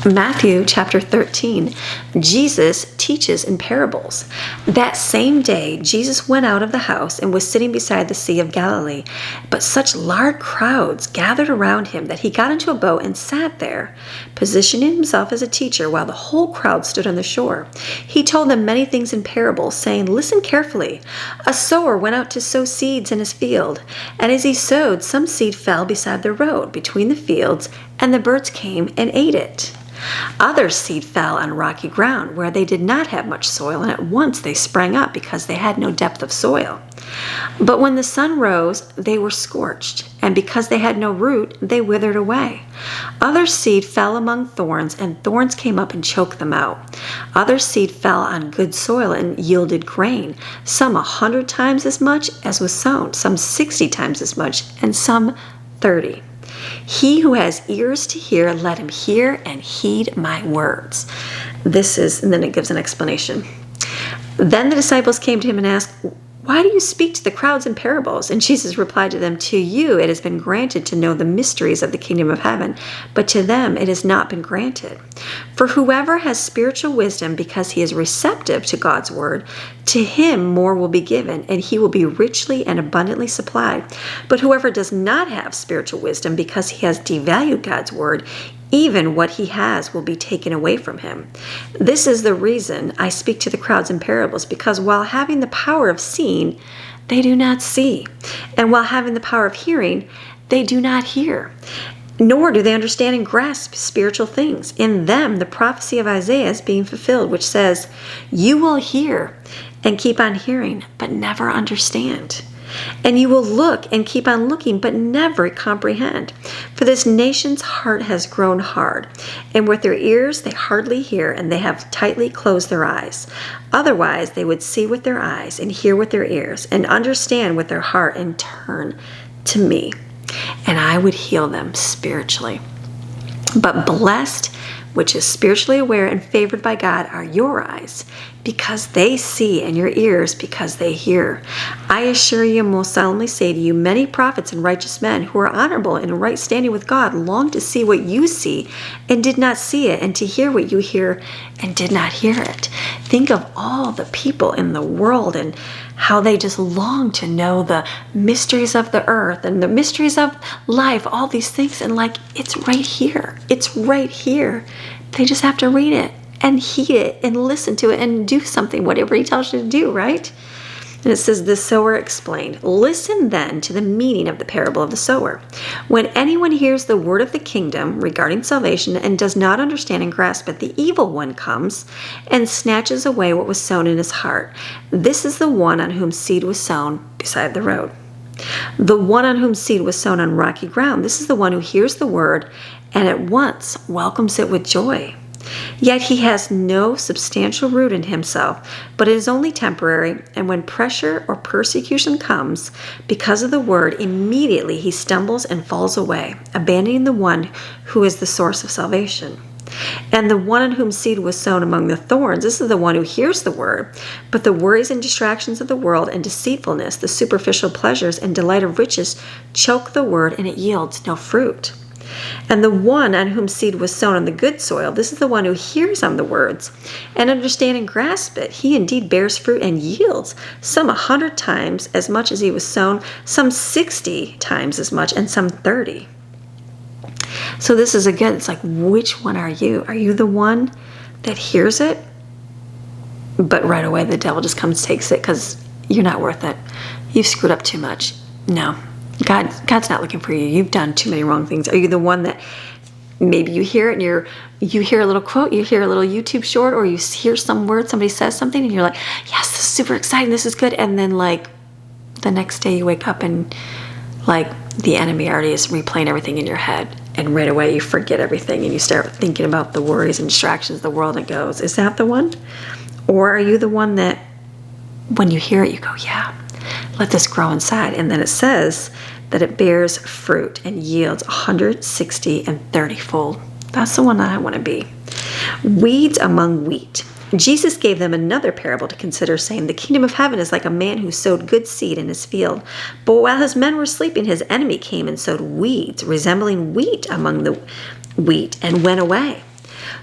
Matthew chapter 13, Jesus teaches in parables. That same day, Jesus went out of the house and was sitting beside the Sea of Galilee. But such large crowds gathered around him that he got into a boat and sat there, positioning himself as a teacher while the whole crowd stood on the shore. He told them many things in parables, saying, "Listen carefully. A sower went out to sow seeds in his field. And as he sowed, some seed fell beside the road between the fields, and the birds came and ate it. Other seed fell on rocky ground where they did not have much soil, and at once they sprang up because they had no depth of soil. But when the sun rose, they were scorched, and because they had no root, they withered away. Other seed fell among thorns, and thorns came up and choked them out. Other seed fell on good soil and yielded grain, some 100 times as much as was sown, some 60 times as much, and some 30. He who has ears to hear, let him hear and heed my words." And then it gives an explanation. Then the disciples came to him and asked, "Why do you speak to the crowds in parables?" And Jesus replied to them, "To you it has been granted to know the mysteries of the kingdom of heaven, but to them it has not been granted. For whoever has spiritual wisdom because he is receptive to God's word, to him more will be given, and he will be richly and abundantly supplied. But whoever does not have spiritual wisdom because he has devalued God's word, even what he has will be taken away from him. This is the reason I speak to the crowds in parables, because while having the power of seeing, they do not see, and while having the power of hearing, they do not hear, nor do they understand and grasp spiritual things. In them, the prophecy of Isaiah is being fulfilled, which says, 'You will hear and keep on hearing, but never understand. And you will look and keep on looking, but never comprehend. For this nation's heart has grown hard, and with their ears they hardly hear, and they have tightly closed their eyes. Otherwise they would see with their eyes, and hear with their ears, and understand with their heart, and turn to me, and I would heal them spiritually. But blessed, which is spiritually aware and favored by God, are your eyes, because they see, and your ears, because they hear. I assure you, most solemnly say to you, many prophets and righteous men who are honorable and in right standing with God long to see what you see and did not see it, and to hear what you hear and did not hear it." Think of all the people in the world and how they just long to know the mysteries of the earth and the mysteries of life, all these things, and it's right here. It's right here. They just have to read it and heed it and listen to it and do something, whatever he tells you to do, right? And it says, the sower explained, "Listen then to the meaning of the parable of the sower. When anyone hears the word of the kingdom regarding salvation and does not understand and grasp it, the evil one comes and snatches away what was sown in his heart. This is the one on whom seed was sown beside the road. The one on whom seed was sown on rocky ground, this is the one who hears the word and at once welcomes it with joy. Yet he has no substantial root in himself, but it is only temporary, and when pressure or persecution comes because of the word, immediately he stumbles and falls away, abandoning the one who is the source of salvation. And the one on whom seed was sown among the thorns, this is the one who hears the word, but the worries and distractions of the world and deceitfulness, the superficial pleasures and delight of riches choke the word, and it yields no fruit. And the one on whom seed was sown on the good soil, this is the one who hears on the words and understand and grasp it. He indeed bears fruit and yields, some 100 times as much as he was sown, some 60 times as much, and some 30. So this is, again, it's like, which one are you? Are you the one that hears it, but right away the devil just comes, takes it because you're not worth it. You've screwed up too much. No. God's not looking for you. You've done too many wrong things. Are you the one that maybe you hear it and you hear a little quote, you hear a little YouTube short, or you hear some word, somebody says something, and you're like, yes, this is super exciting, this is good. And then the next day you wake up and the enemy already is replaying everything in your head. And right away you forget everything and you start thinking about the worries and distractions of the world, and goes, is that the one? Or are you the one that when you hear it, you go, yeah, let this grow inside. And then it says that it bears fruit and yields 160 and 30-fold. That's the one that I want to be. Weeds among wheat. Jesus gave them another parable to consider, saying, "The kingdom of heaven is like a man who sowed good seed in his field. But while his men were sleeping, his enemy came and sowed weeds, resembling wheat among the wheat, and went away.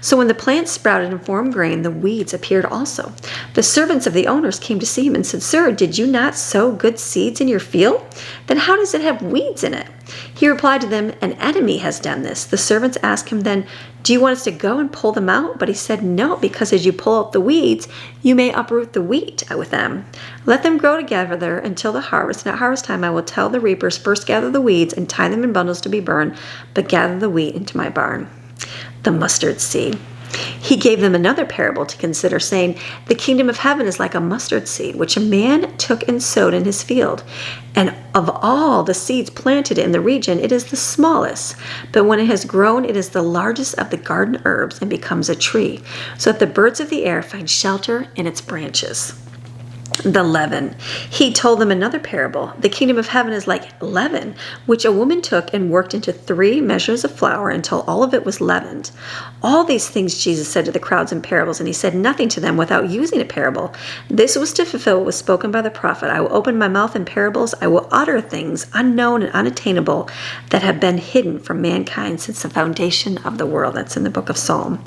So when the plants sprouted and formed grain, the weeds appeared also. The servants of the owners came to see him and said, "Sir, did you not sow good seeds in your field? Then how does it have weeds in it?" He replied to them, "An enemy has done this." The servants asked him then, "Do you want us to go and pull them out?" But he said, "No, because as you pull out the weeds, you may uproot the wheat with them. Let them grow together until the harvest. And at harvest time I will tell the reapers, first gather the weeds and tie them in bundles to be burned, but gather the wheat into my barn." The mustard seed. He gave them another parable to consider, saying, "The kingdom of heaven is like a mustard seed, which a man took and sowed in his field. And of all the seeds planted in the region, it is the smallest. But when it has grown, it is the largest of the garden herbs and becomes a tree, so that the birds of the air find shelter in its branches." The leaven. He told them another parable. "The kingdom of heaven is like leaven, which a woman took and worked into 3 measures of flour until all of it was leavened." All these things Jesus said to the crowds in parables, and he said nothing to them without using a parable. This was to fulfill what was spoken by the prophet. "I will open my mouth in parables. I will utter things unknown and unattainable that have been hidden from mankind since the foundation of the world." That's in the book of Psalm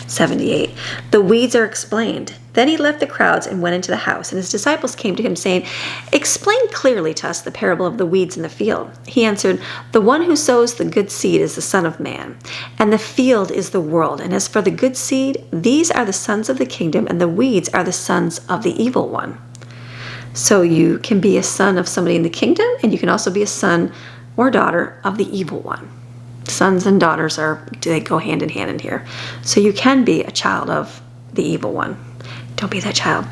78. The weeds are explained. Then he left the crowds and went into the house, and his disciples came to him, saying, "Explain clearly to us the parable of the weeds in the field." He answered, "The one who sows the good seed is the Son of Man, and the field is the world. And as for the good seed, these are the sons of the kingdom, and the weeds are the sons of the evil one." So you can be a son of somebody in the kingdom, and you can also be a son or daughter of the evil one. Sons and daughters they go hand in hand in here. So you can be a child of the evil one. Don't be that child.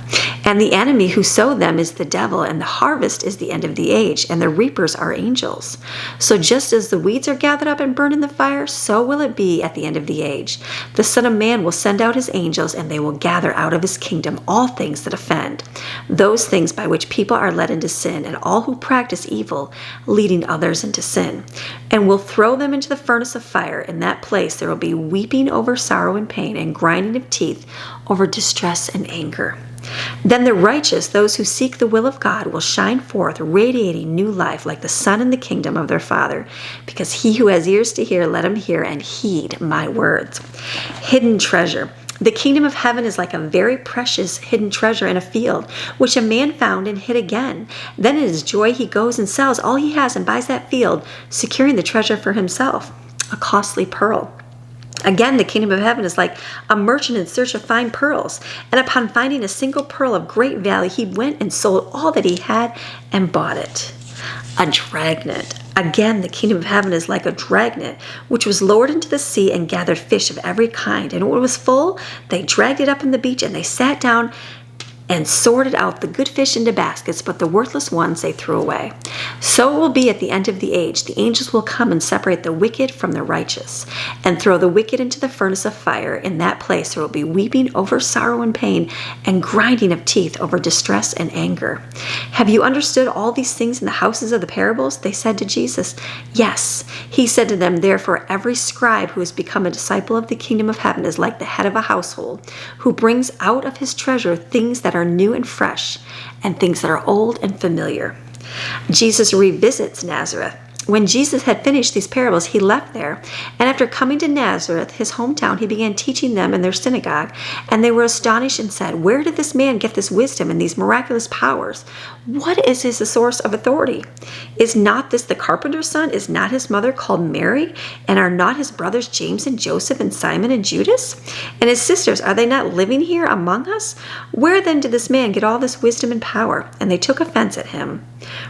"And the enemy who sowed them is the devil, and the harvest is the end of the age, and the reapers are angels. So just as the weeds are gathered up and burned in the fire, so will it be at the end of the age. The Son of Man will send out his angels, and they will gather out of his kingdom all things that offend, those things by which people are led into sin, and all who practice evil, leading others into sin, and will throw them into the furnace of fire. In that place there will be weeping over sorrow and pain, and grinding of teeth over distress and anger. Then the righteous, those who seek the will of God, will shine forth, radiating new life like the sun in the kingdom of their Father. Because he who has ears to hear, let him hear and heed my words." Hidden treasure. The kingdom of heaven is like a very precious hidden treasure in a field, which a man found and hid again. Then in his joy he goes and sells all he has and buys that field, securing the treasure for himself, a costly pearl. Again, the kingdom of heaven is like a merchant in search of fine pearls. And upon finding a single pearl of great value, he went and sold all that he had and bought it. A dragnet. Again, the kingdom of heaven is like a dragnet, which was lowered into the sea and gathered fish of every kind. And when it was full, they dragged it up on the beach, and they sat down and sorted out the good fish into baskets, but the worthless ones they threw away. So it will be at the end of the age. The angels will come and separate the wicked from the righteous, and throw the wicked into the furnace of fire. In that place there will be weeping over sorrow and pain, and grinding of teeth over distress and anger. "Have you understood all these things in the houses of the parables?" They said to Jesus. "Yes." He said to them, "Therefore every scribe who has become a disciple of the kingdom of heaven is like the head of a household, who brings out of his treasure things that are new and fresh, and things that are old and familiar." Jesus revisits Nazareth. When Jesus had finished these parables, he left there, and after coming to Nazareth, his hometown, he began teaching them in their synagogue. And they were astonished and said, "Where did this man get this wisdom and these miraculous powers? What is his source of authority? Is not this the carpenter's son? Is not his mother called Mary? And are not his brothers James and Joseph and Simon and Judas? And his sisters, are they not living here among us? Where then did this man get all this wisdom and power?" And they took offense at him,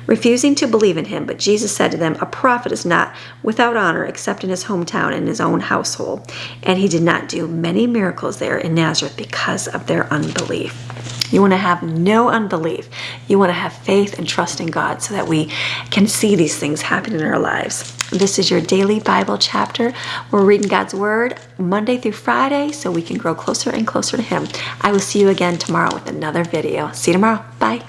refusing to believe in him. But Jesus said to them, "A prophet is not without honor except in his hometown and his own household." And he did not do many miracles there in Nazareth because of their unbelief. You want to have no unbelief. You want to have faith and trust in God so that we can see these things happen in our lives. This is your daily Bible chapter. We're reading God's Word Monday through Friday so we can grow closer and closer to Him. I will see you again tomorrow with another video. See you tomorrow. Bye.